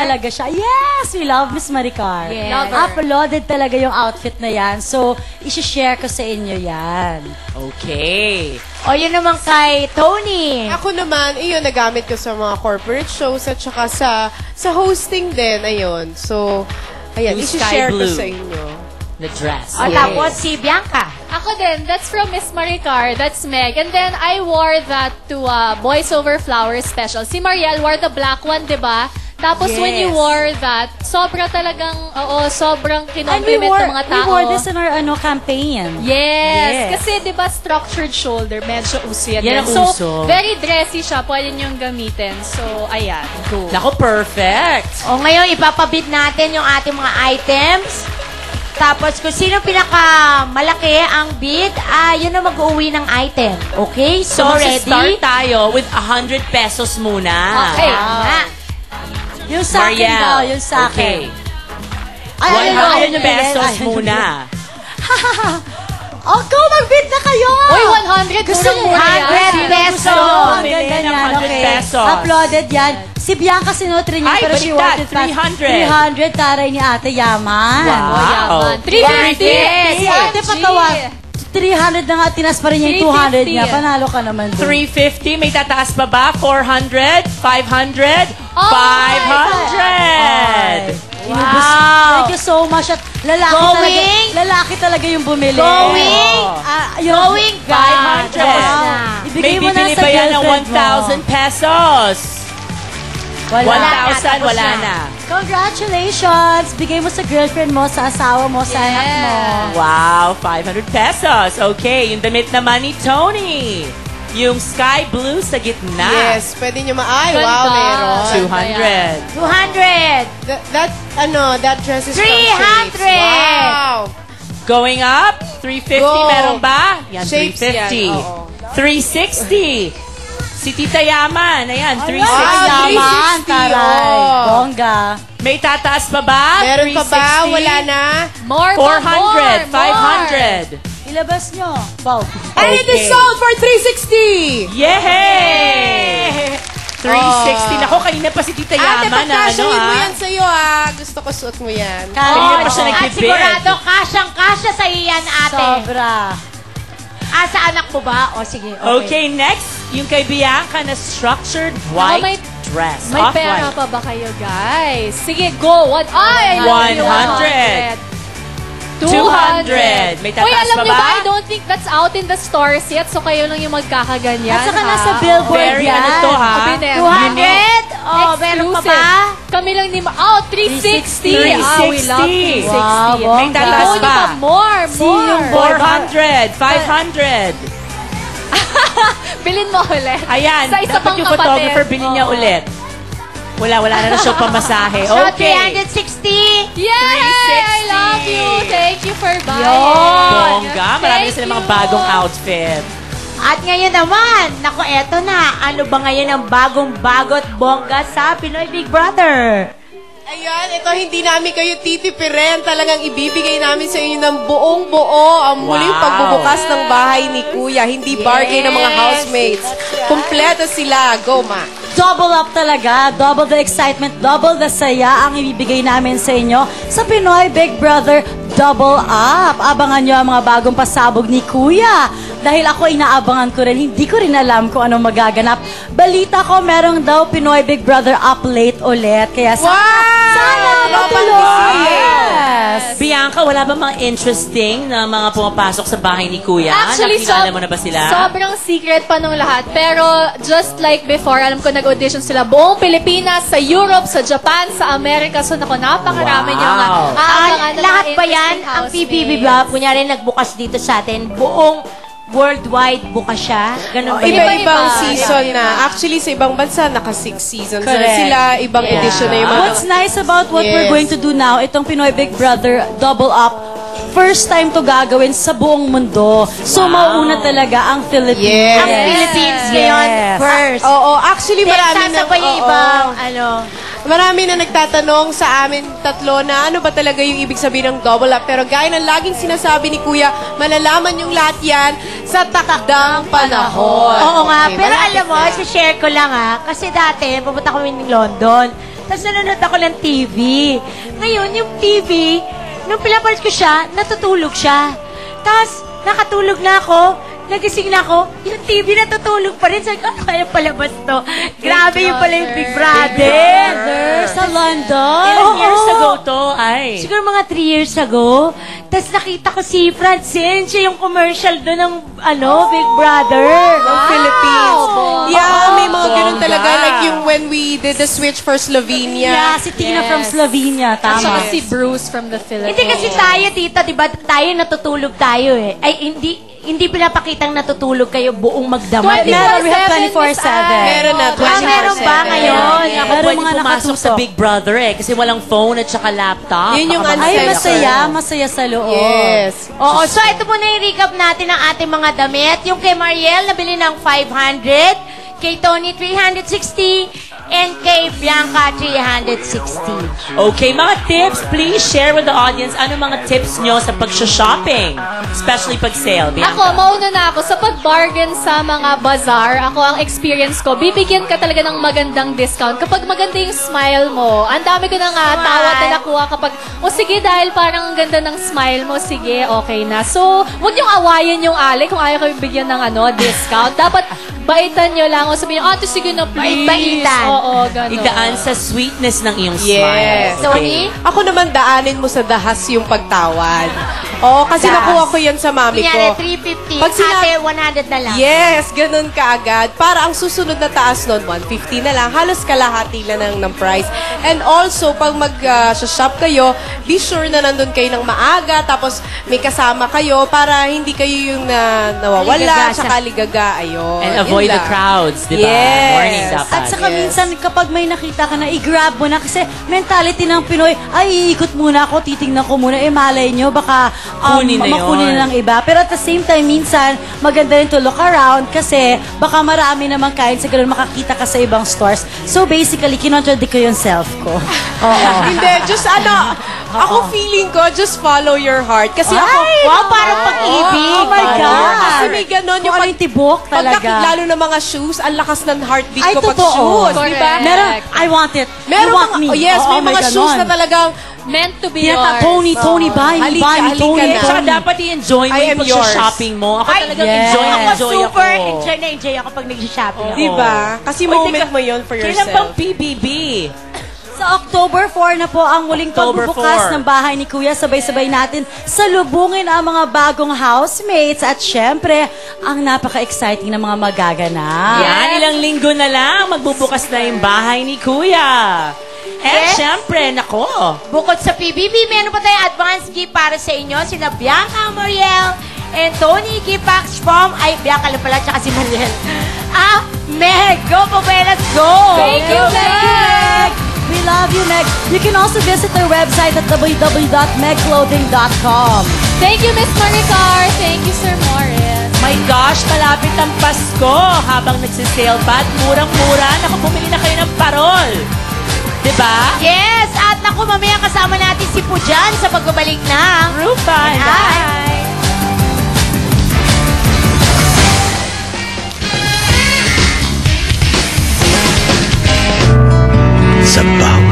talaga siya. Yes! We love Miss Maricar. Yes. Uploaded talaga yung outfit na yan. So, isi-share ko sa inyo yan. Okay. O, yun naman kay Tony. Ako naman, iyon, nagamit ko sa mga corporate shows at saka sa hosting din, ayun. So, ayan, Yung isi-share sky ko blue. sa inyo. The dress. O, tapos si Bianca. Ako din, that's from Miss Maricar, that's Meg. And then, I wore that to Boys Over Flowers special. Si Mariel wore the black one, di ba? Tapos when you wore that, sobra talagang, sobrang kinompliment ng mga tao. We wore this in our campaign. Yes. Kasi di ba structured shoulder, medyo uso yan. Yan ang So, uso. very dressy siya, pwede niyong gamitin. So, ayan, go. Naku, perfect. O, ngayon, ipapabid natin yung ating mga items. Tapos, kung sino pinakamalaki ang bid, yun na mag-uwi ng item. Okay? So, ready? Start tayo with 100 pesos muna. Okay. Yung sa akin Mariel. daw, yung sa akin. Okay. 100 pesos muna. Oh, go! Mag-bid na kayo! Uy, 100, Gusto niyo mura yan. 100 pesos. Ang Bili ganda ng niyan, 100 okay. pesos. Uploaded yan. Si Bianca sinutri niya, Ay, pero she baliktad, wanted 300. 300, taray ni Ate Yaman. Wow. Yaman. 350. Si Ate patawa. 300 na nga, tinas pa rin niya yung 200 niya. 350. Panalo ka naman doon. 350, may tataas pa ba? 400? 500? Oh, 500! Wow. Thank you so much. At lalaki talaga yung bumili. Going 500. Ibigay May mo na bibili sa ba yan ng girlfriend mo. 1,000 pesos? Wala. 1,000, wala na. Congratulations! Bigay mo sa girlfriend mo, sa asawa mo, sa anak mo. Wow, 500 pesos. Okay, yung damit naman ni Tony. Yung sky blue sa gitna. Yes, pwede nyo wow, Ganda. meron. 200. 200. That dress is 300. from Shapes. Wow. Going up, 350 Go. meron ba? Yan, Shapes 350. yan, oo. 360. Si Tita Yaman, ayan, 360. Yaman, 360, taray. oh. Bongga. May tataas pa ba? Meron pa ba? 360? Wala na? More pa, 400, more. 500. Ilabas nyo. Bow. And it is sold for 360! Yay! 360. Nako, kanina pa si Tita Ate, Yaman na pagkasyahin mo yan sa'yo, Gusto ko suot mo yan. Kanina pa siya At nag-bid. sigurado, kasyang-kasya sa iyan, ate. Sobra. Sa anak mo ba? O, sige. Okay, next, yung kay Bianca na structured white may- dress. May pera Off-white. pa ba kayo, guys? Sige, go. I love you. 100. 200. May tataas Uy, alam pa niyo ba? ba? I don't think that's out in the stores yet. So, kayo lang yung magkakaganyan. At saka ha? nasa billboard Very yan. ano to, ha? Sabi na yan. 200? Oh, meron pa ba? Kami lang ni... 360. 360. We love 360. Wow, May tataas Ikaw pa. More. yung 400. 500. Bilin mo ulit. Ayan, Sa isa dapat pang yung kapatid. photographer bilhin niya ulit. Wala na siya pamasahe. So, Okay. 360. Yay! I love you. Thank you for buying. Bongga. Marami na Thank sila mga you. bagong outfit. At ngayon naman, naku, eto na. Ano ba ngayon ang bagong-bagot bongga sa Pinoy Big Brother? Ayan, ito hindi namin kayo titipirin. Talagang ibibigay namin sa inyo ng buong-buo ang muling Wow. pagbubukas ng bahay ni Kuya. Hindi bargain ng mga housemates. Kompleto sila. Go, Ma. Double up talaga. Double the excitement, double the saya ang ibibigay namin sa inyo sa Pinoy Big Brother Double Up. Abangan nyo ang mga bagong pasabog ni Kuya. Dahil ako inaabangan ko rin, hindi ko rin alam kung anong magaganap. Balita ko, merong daw Pinoy Big Brother up late ulit. Kaya sana matuloy. Yes. Bianca, wala ba mga interesting na mga pumapasok sa bahay ni Kuya? Actually, Nakilala mo na ba sila? sobrang secret pa nung lahat. Pero just like before, alam ko nag-audition sila buong Pilipinas, sa Europe, sa Japan, sa Amerika. So, naku, napakarami Wow. niyo nga. Aabangan ng Lahat mga ba yan? interesting Ang PBB housemates. ba? Kunyari nagbukas dito sa atin, buong worldwide bukas siya? Ganun ba yun? Iba-ibang Iba-iba. season Iba-iba. na. Actually, sa ibang bansa, naka-6 seasons na Correct. sila. Ibang edition na yung mga... What's nice about what we're Yes. going to do now, itong Pinoy Big Brother Double Up, first time to gagawin sa buong mundo. So, mauuna talaga ang Philippines. Yes. Ang Philippines ngayon, Yes. first. Oo, actually, marami na... Sasabay yung oo. ibang, Marami na nagtatanong sa amin tatlo na ano ba talaga yung ibig sabihin ng double up. Pero gaya ng laging sinasabi ni Kuya, malalaman yung lahat yan sa takdang panahon. Oo nga, Okay, pero malapit alam mo, na. share ko lang kasi dati, pupunta kami ng London. Tapos nanonood ako ng TV. Ngayon, yung TV, nung pinapalit ko siya, natutulog siya. Tapos, nakatulog na ako, nagising na ako, yung TV natutulog pa rin. Sabi ko, ano kaya palabas to? Grabe yung pala yung Big Brother. Sa London. Ilang years Oo. ago to, ay. Siguro mga 3 years ago. Tapos nakita ko si Francine, siya yung commercial doon ng Big Brother. Ng Philippines. Yeah, may mga ganun Bongga. talaga. Like yung when we did the switch for Slovenia. Yeah, si Tina from Slovenia. At saka Tama. si Bruce from the Philippines. Hindi kasi tayo, tita, di ba? Tayo natutulog tayo eh. Ay, hindi pinapakitang natutulog kayo buong magdamag. Meron, we have 24/7. Meron na, 24/7. Meron ba ngayon? Kaya ako Meron pwede mga pumasok sa nakatutok. Big Brother kasi walang phone at saka laptop. Yun yung Baka Ay, Masaya. masaya sa loob. Yes. Oo, so ito muna yung recap natin ng ating mga damit. Yung kay Mariel, nabili ng 500. Kay Tony, 360. And kay Bianca, 360. Okay, mga tips, please share with the audience ano mga tips nyo sa pag-shopping. Especially pag sale. Bianca. Ako, mauna na ako. Sa pag-bargain sa mga bazaar, ako ang experience ko, bibigyan ka talaga ng magandang discount. Kapag maganda yung smile mo, ang dami ko ng tawad na nakuha kapag, sige, dahil parang ang ganda ng smile mo, sige, okay na. So, huwag niyong awayan yung alay kung ayaw kayo bigyan ng discount. Dapat, baitan nyo lang. O sabihin, ate, sige na, please. Bait-baitan. Oo, gano'n. Idaan sa sweetness ng iyong Yes. smile. Tony? Ako naman daanin mo sa dahas yung pagtawad. Oo, kasi Das. nakuha ko yan sa mami Kunyari, ko. 350. Pag Ate, 100 na lang. Yes, ganun kaagad. Para ang susunod na taas nun, 150 na lang. Halos kalahati lang ng price. And also, pag mag-shop kayo, be sure na nandun kayo ng maaga, tapos may kasama kayo para hindi kayo yung nawawala, Ligaga siya. tsaka ligaga. Ayun. And Yun avoid the lang. crowds, di ba? Yes. Morning dapat. At saka Yes. minsan kapag may nakita ka na, i-grab mo na kasi mentality ng Pinoy, ay iikot muna ako, titingnan ko muna, malay nyo, baka Kunin na makunin yun. na ng iba. Pero at the same time, minsan, maganda rin to look around kasi baka marami naman kain sa ganun, makakita ka sa ibang stores. So basically, kinontradict ko yung self ko. Oo. Hindi, just ako feeling ko, just follow your heart. Kasi ako, Parang pag-ibig. Oh my God. Kasi may ganon Kung ano yung tibok talaga. Lalo na mga shoes, ang lakas ng heartbeat Ay, ko pag totoo. shoes. Correct. Di ba? Meron, I want it. Meron you want mga, me. yes, Oo, may mga shoes ganon. na talagang, Meant to be Tinata- yours. Tony, buy me, Halika, buy me, halika Tony, na. Tsaka Tony. dapat i-enjoy mo I yung am yours. pag-shopping mo. Ako talagang yes. enjoy Ako ako. super enjoy ako pag nag-shopping ako. di ba? Kasi Oy, moment teka, mo yun for Kailan yourself. bang PBB? Sa October 4 na po ang muling October pagbubukas 4. ng bahay ni Kuya. Sabay-sabay natin salubungin ang mga bagong housemates at syempre, ang napaka-exciting na mga magaganap. Yan, ilang linggo na lang, magbubukas na yung bahay ni Kuya. And Yes. syempre, nako, Bukod sa PBB, meron pa tayong advance gift para sa inyo. Sina Bianca, Mariel, and Tony Gipax from, Bianca lang pala, tsaka si Mariel. Meg! Go, Papa, let's go! Thank you, Meg! We love you, Meg. You can also visit their website at www.megclothing.com. Thank you, Miss Maricar. Thank you, Sir Morris. my gosh, malapit ang Pasko. Habang nagsisale pa at murang-mura, naku, bumili na kayo ng parol. Diba? Yes! At naku, mamaya kasama natin si Pujan sa pagbabalik ng Rupa, Bye! Sa bawat